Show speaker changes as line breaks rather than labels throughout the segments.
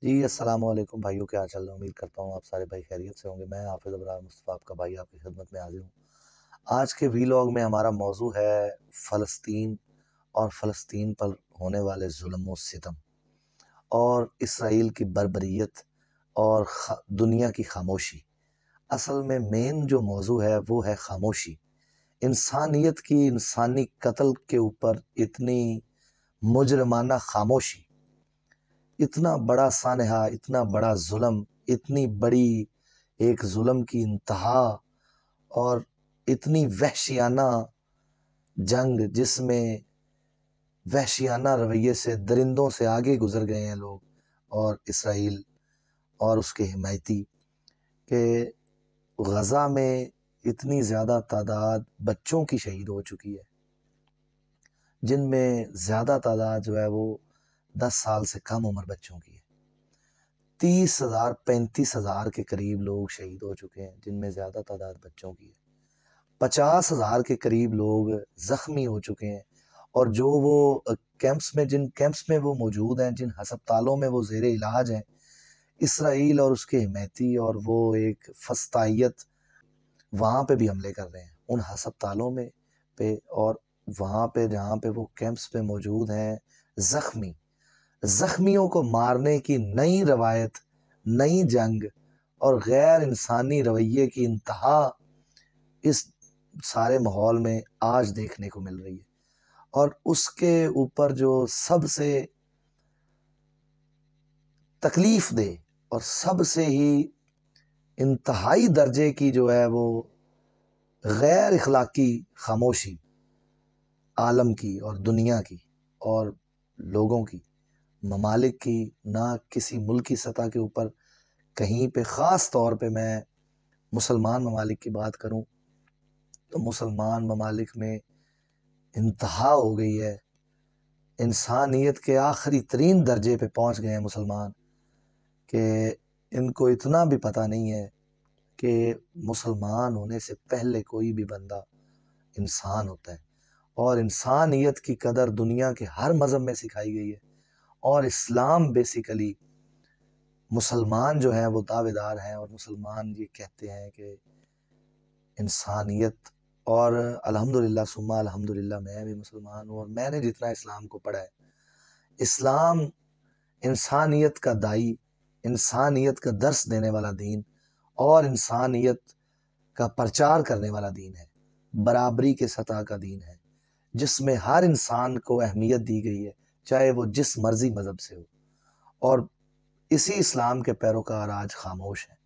جی السلام علیکم بھائیوں، کیا چل رہا ہے؟ امید کرتا ہوں آپ سارے بھائی خیریت سے ہوں گے۔ میں حافظ ابرار مصطفیٰ آپ کا بھائی آپ کی خدمت میں حاضر ہوں۔ آج کے ویلاگ میں ہمارا موضوع ہے فلسطین اور فلسطین پر ہونے والے ظلم و ستم اور اسرائیل کی بربریت اور دنیا کی خاموشی۔ اصل میں مین جو موضوع ہے وہ ہے خاموشی، انسانیت کی انسانی قتل کے اوپر اتنی مجرمانہ خاموشی، اتنا بڑا سانحہ، اتنا بڑا ظلم، اتنی بڑی ایک ظلم کی انتہا اور اتنی وحشیانہ جنگ جس میں وحشیانہ رویے سے درندوں سے آگے گزر گئے ہیں لوگ اور اسرائیل اور اس کے حمایتی، کہ غزہ میں اتنی زیادہ تعداد بچوں کی شہید ہو چکی ہے، جن میں زیادہ تعداد جو ہے وہ 10 سال سے کم عمر بچوں کی ہے۔ 30,000 35,000 کے قریب لوگ شہید ہو چکے ہیں، جن میں زیادہ تعداد بچوں کی ہے۔ 50,000 کے قریب لوگ زخمی ہو چکے ہیں، اور جو وہ جن کیمپس میں وہ موجود ہیں، جن ہسپتالوں میں وہ زیر علاج ہیں، اسرائیل اور اس کے حمایتی اور وہ ایک فسطائیت وہاں پہ بھی حملے کر رہے ہیں، ان ہسپتالوں میں پہ، اور وہاں پہ جہاں پہ وہ کیمپس پہ موجود ہیں زخمیوں کو مارنے کی نئی روایت، نئی جنگ اور غیر انسانی رویے کی انتہا اس سارے ماحول میں آج دیکھنے کو مل رہی ہے۔ اور اس کے اوپر جو سب سے تکلیف دہ اور سب سے ہی انتہائی درجے کی جو ہے وہ غیر اخلاقی خاموشی عالم کی اور دنیا کی اور لوگوں کی، ممالک کی، نہ کسی ملکی سطح کے اوپر کہیں پہ، خاص طور پہ میں مسلمان ممالک کی بات کروں تو مسلمان ممالک میں انتہا ہو گئی ہے، انسانیت کے آخری ترین درجے پہ پہنچ گئے ہیں مسلمان، کہ ان کو اتنا بھی پتہ نہیں ہے کہ مسلمان ہونے سے پہلے کوئی بھی بندہ انسان ہوتا ہے، اور انسانیت کی قدر دنیا کے ہر مذہب میں سکھائی گئی ہے، اور اسلام بیسیکلی مسلمان جو ہیں وہ دعوے دار ہیں، اور مسلمان یہ کہتے ہیں کہ انسانیت، اور الحمدللہ ثم الحمدللہ میں بھی مسلمان ہوں، اور میں نے جتنا اسلام کو پڑھا ہے، اسلام انسانیت کا دائی، انسانیت کا درس دینے والا دین اور انسانیت کا پرچار کرنے والا دین ہے، برابری کے سطح کا دین ہے، جس میں ہر انسان کو اہمیت دی گئی ہے، چاہے وہ جس مرضی مذہب سے ہو، اور اسی اسلام کے پیروکار آج خاموش ہیں۔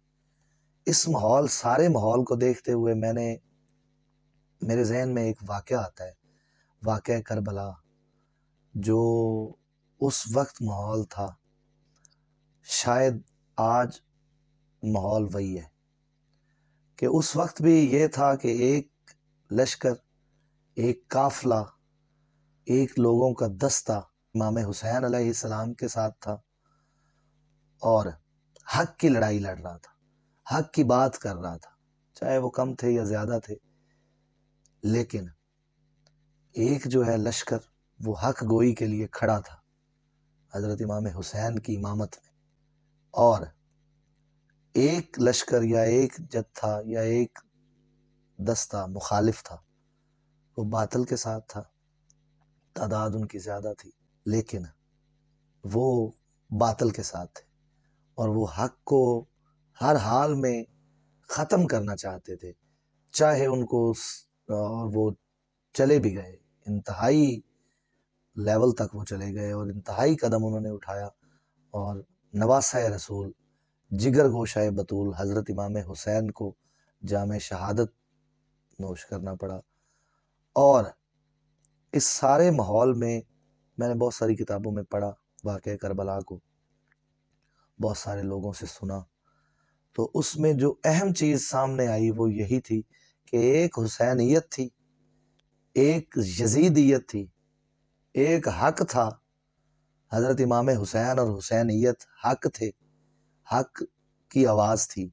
اس ماحول، سارے ماحول کو دیکھتے ہوئے میرے ذہن میں ایک واقعہ آتا ہے، واقعہ کربلا، جو اس وقت ماحول تھا، شاید آج ماحول وہی ہے، کہ اس وقت بھی یہ تھا کہ ایک لشکر، ایک قافلہ، ایک لوگوں کا دستہ امام حسین علیہ السلام کے ساتھ تھا، اور حق کی لڑائی لڑ رہا تھا، حق کی بات کر رہا تھا، چاہے وہ کم تھے یا زیادہ تھے، لیکن ایک جو ہے لشکر وہ حق گوئی کے لیے کھڑا تھا حضرت امام حسین کی امامت میں، اور ایک لشکر یا ایک جتھا یا ایک دستہ مخالف تھا، وہ باطل کے ساتھ تھا، تعداد ان کی زیادہ تھی، لیکن وہ باطل کے ساتھ تھے، اور وہ حق کو ہر حال میں ختم کرنا چاہتے تھے، چاہے ان کو، اور وہ چلے بھی گئے، انتہائی لیول تک وہ چلے گئے، اور انتہائی قدم انہوں نے اٹھایا، اور نواسہ رسول، جگر گوشہ بطول حضرت امام حسین کو جام شہادت نوش کرنا پڑا۔ اور اس سارے ماحول میں میں نے بہت ساری کتابوں میں پڑھا واقعہ کربلا کو، بہت سارے لوگوں سے سنا، تو اس میں جو اہم چیز سامنے آئی وہ یہی تھی کہ ایک حسینیت تھی، ایک یزیدیت تھی، ایک حق تھا، حضرت امام حسین اور حسینیت حق تھے، حق کی آواز تھی،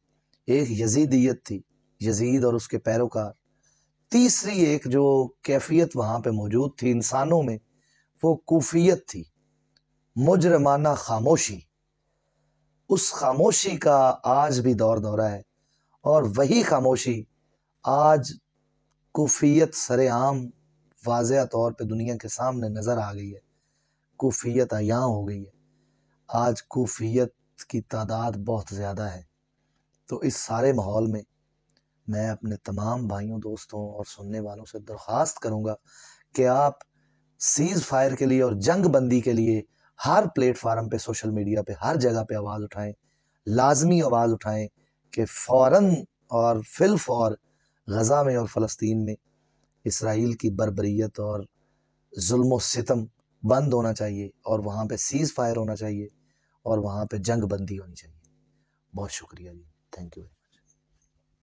ایک یزیدیت تھی، یزید اور اس کے پیروکار، تیسری ایک جو کیفیت وہاں پہ موجود تھی انسانوں میں، وہ کوفیت تھی، مجرمانہ خاموشی، اس خاموشی کا آج بھی دور دورہ ہے، اور وہی خاموشی آج کوفیت سر عام واضح طور پہ دنیا کے سامنے نظر آ گئی ہے، کوفیت عیاں ہو گئی ہے، آج کوفیت کی تعداد بہت زیادہ ہے۔ تو اس سارے ماحول میں میں اپنے تمام بھائیوں، دوستوں اور سننے والوں سے درخواست کروں گا کہ آپ سیز فائر کے لیے اور جنگ بندی کے لیے ہر پلیٹ فارم پہ، سوشل میڈیا پہ، ہر جگہ پہ آواز اٹھائیں، لازمی آواز اٹھائیں کہ فوراً اور فی الفور غزہ میں اور فلسطین میں اسرائیل کی بربریت اور ظلم و ستم بند ہونا چاہیے، اور وہاں پہ سیز فائر ہونا چاہیے، اور وہاں پہ جنگ بندی ہونی چاہیے۔ بہت شکریہ جی، تھینک یو۔